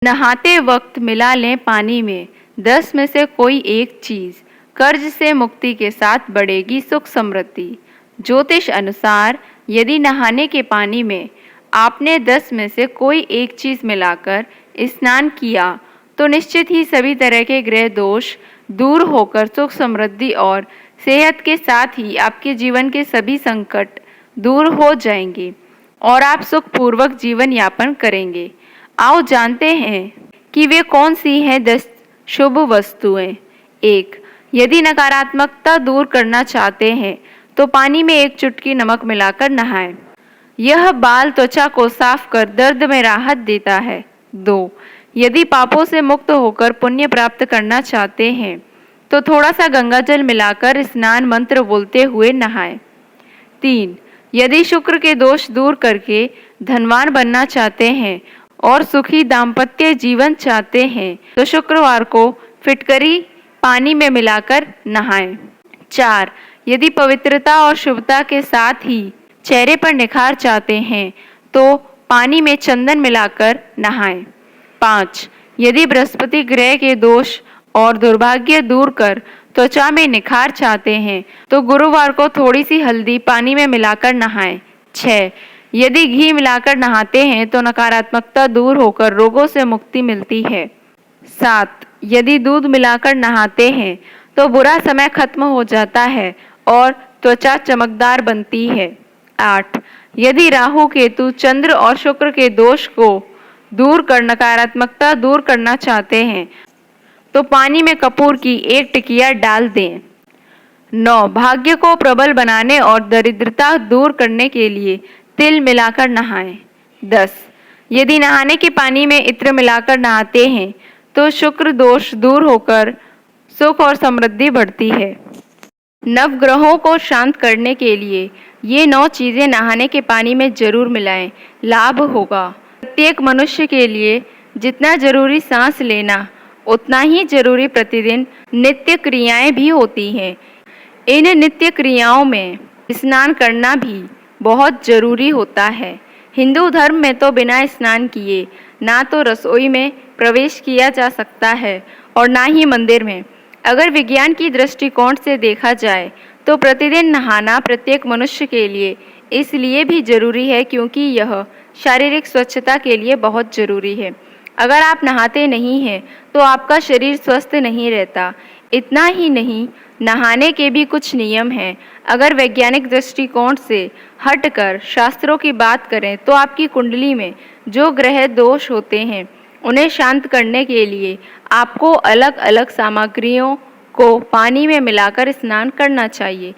नहाते वक्त मिला लें पानी में 10 में से कोई एक चीज़, कर्ज से मुक्ति के साथ बढ़ेगी सुख समृद्धि। ज्योतिष अनुसार यदि नहाने के पानी में आपने 10 में से कोई एक चीज़ मिलाकर स्नान किया तो निश्चित ही सभी तरह के ग्रह दोष दूर होकर सुख समृद्धि और सेहत के साथ ही आपके जीवन के सभी संकट दूर हो जाएंगे और आप सुखपूर्वक जीवन यापन करेंगे। आओ जानते हैं कि वे कौन सी हैं 10 शुभ वस्तुएं। 1. यदि नकारात्मकता दूर करना चाहते हैं तो पानी में 1 चुटकी नमक मिलाकर नहाएं। यह बाल त्वचा को साफ कर दर्द में राहत देता है। 2. यदि पापों से मुक्त होकर पुण्य प्राप्त करना चाहते हैं तो थोड़ा सा गंगाजल मिलाकर स्नान मंत्र बोलते हुए नहाएं। 3. यदि शुक्र के दोष दूर करके धनवान बनना चाहते हैं और सुखी दाम्पत्य जीवन चाहते हैं तो शुक्रवार को फिटकरी पानी में मिलाकर नहाएं। 4. यदि पवित्रता और शुभता के साथ ही चेहरे पर निखार चाहते हैं तो पानी में चंदन मिलाकर नहाएं। 5. यदि बृहस्पति ग्रह के दोष और दुर्भाग्य दूर कर त्वचा में निखार चाहते हैं तो गुरुवार को थोड़ी सी हल्दी पानी में मिलाकर नहाएं। 6. यदि घी मिलाकर नहाते हैं तो नकारात्मकता दूर होकर रोगों से मुक्ति मिलती है। 7. यदि दूध मिलाकर नहाते हैं तो बुरा समय खत्म हो जाता है और त्वचा चमकदार बनती है। 8. यदि राहु केतु चंद्र और शुक्र के दोष को दूर कर नकारात्मकता दूर करना चाहते हैं तो पानी में कपूर की 1 टिकिया डाल दें। 9. भाग्य को प्रबल बनाने और दरिद्रता दूर करने के लिए तिल मिलाकर नहाएं। 10. यदि नहाने के पानी में इत्र मिलाकर नहाते हैं तो शुक्र दोष दूर होकर सुख और समृद्धि बढ़ती है। नवग्रहों को शांत करने के लिए ये 9 चीज़ें नहाने के पानी में जरूर मिलाएं, लाभ होगा। प्रत्येक मनुष्य के लिए जितना जरूरी सांस लेना उतना ही जरूरी प्रतिदिन नित्य क्रियाएं भी होती हैं। इन नित्य क्रियाओं में स्नान करना भी बहुत जरूरी होता है। हिंदू धर्म में तो बिना स्नान किए ना तो रसोई में प्रवेश किया जा सकता है और ना ही मंदिर में। अगर विज्ञान की दृष्टिकोण से देखा जाए तो प्रतिदिन नहाना प्रत्येक मनुष्य के लिए इसलिए भी जरूरी है क्योंकि यह शारीरिक स्वच्छता के लिए बहुत जरूरी है। अगर आप नहाते नहीं हैं तो आपका शरीर स्वस्थ नहीं रहता। इतना ही नहीं, नहाने के भी कुछ नियम हैं। अगर वैज्ञानिक दृष्टिकोण से हटकर शास्त्रों की बात करें तो आपकी कुंडली में जो ग्रह दोष होते हैं उन्हें शांत करने के लिए आपको अलग अलग सामग्रियों को पानी में मिलाकर स्नान करना चाहिए।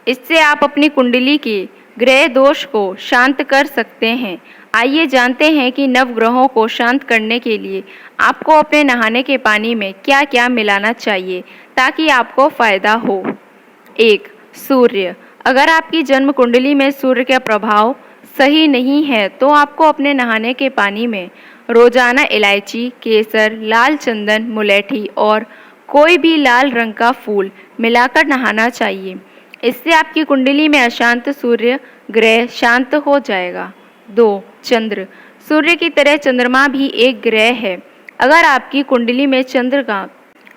इससे आप अपनी कुंडली के ग्रह दोष को शांत कर सकते हैं। आइए जानते हैं कि नवग्रहों को शांत करने के लिए आपको अपने नहाने के पानी में क्या क्या मिलाना चाहिए ताकि आपको फ़ायदा हो। 1. सूर्य। अगर आपकी जन्म कुंडली में सूर्य का प्रभाव सही नहीं है तो आपको अपने नहाने के पानी में रोजाना इलायची, केसर, लाल चंदन, मुलेठी और कोई भी लाल रंग का फूल मिलाकर नहाना चाहिए। इससे आपकी कुंडली में अशांत सूर्य ग्रह शांत हो जाएगा। 2. चंद्र। सूर्य की तरह चंद्रमा भी एक ग्रह है। अगर आपकी कुंडली में चंद्र का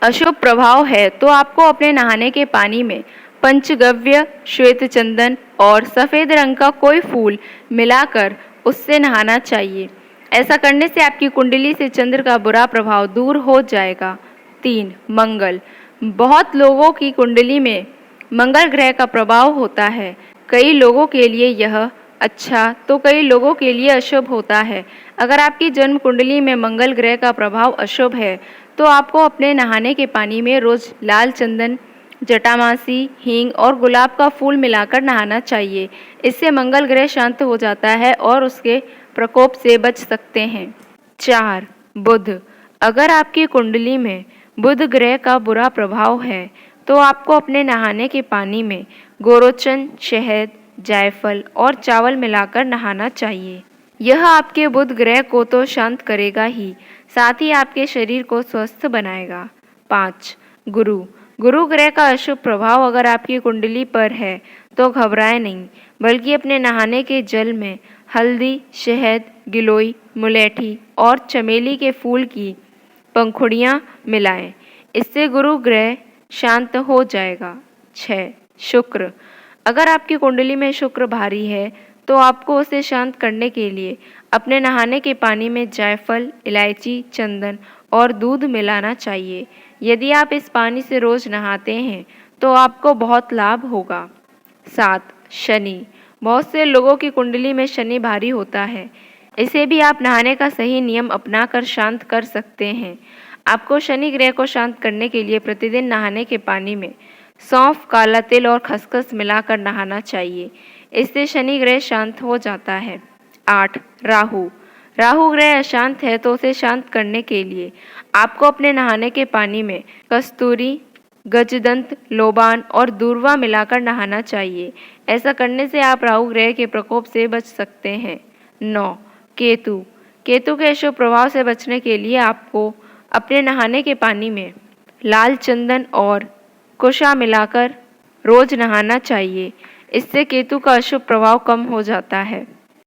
अशुभ प्रभाव है तो आपको अपने नहाने के पानी में पंचगव्य, श्वेत चंदन और सफ़ेद रंग का कोई फूल मिलाकर उससे नहाना चाहिए। ऐसा करने से आपकी कुंडली से चंद्र का बुरा प्रभाव दूर हो जाएगा। 3. मंगल। बहुत लोगों की कुंडली में मंगल ग्रह का प्रभाव होता है। कई लोगों के लिए यह अच्छा तो कई लोगों के लिए अशुभ होता है। अगर आपकी जन्म कुंडली में मंगल ग्रह का प्रभाव अशुभ है तो आपको अपने नहाने के पानी में रोज लाल चंदन, जटामासी, हींग और गुलाब का फूल मिलाकर नहाना चाहिए। इससे मंगल ग्रह शांत हो जाता है और उसके प्रकोप से बच सकते हैं। 4. बुध। अगर आपकी कुंडली में बुध ग्रह का बुरा प्रभाव है तो आपको अपने नहाने के पानी में गोरोचन, शहद, जायफल और चावल मिलाकर नहाना चाहिए। यह आपके बुध ग्रह को तो शांत करेगा ही, साथ ही आपके शरीर को स्वस्थ बनाएगा। 5. गुरु। गुरु ग्रह का अशुभ प्रभाव अगर आपकी कुंडली पर है तो घबराएं नहीं, बल्कि अपने नहाने के जल में हल्दी, शहद, गिलोय, मुलेठी और चमेली के फूल की पंखुड़ियाँ मिलाएं। इससे गुरु ग्रह शांत हो जाएगा। 6. शुक्र। अगर आपकी कुंडली में शुक्र भारी है तो आपको उसे शांत करने के लिए अपने नहाने के पानी में जायफल, इलायची, चंदन और दूध मिलाना चाहिए। यदि आप इस पानी से रोज नहाते हैं तो आपको बहुत लाभ होगा। 7. शनि। बहुत से लोगों की कुंडली में शनि भारी होता है। इसे भी आप नहाने का सही नियम अपनाकर शांत कर सकते हैं। आपको शनि ग्रह को शांत करने के लिए प्रतिदिन नहाने के पानी में सौंफ, काला तिल और खसखस मिलाकर नहाना चाहिए। इससे शनि ग्रह शांत हो जाता है। 8. राहु। राहु ग्रह अशांत है तो उसे शांत करने के लिए आपको अपने नहाने के पानी में कस्तूरी, गजदंत, लोबान और दूर्वा मिलाकर नहाना चाहिए। ऐसा करने से आप राहु ग्रह के प्रकोप से बच सकते हैं। 9. केतु। केतु के अशुभ प्रभाव से बचने के लिए आपको अपने नहाने के पानी में लाल चंदन और कुशा मिलाकर रोज नहाना चाहिए। इससे केतु का अशुभ प्रभाव कम हो जाता है।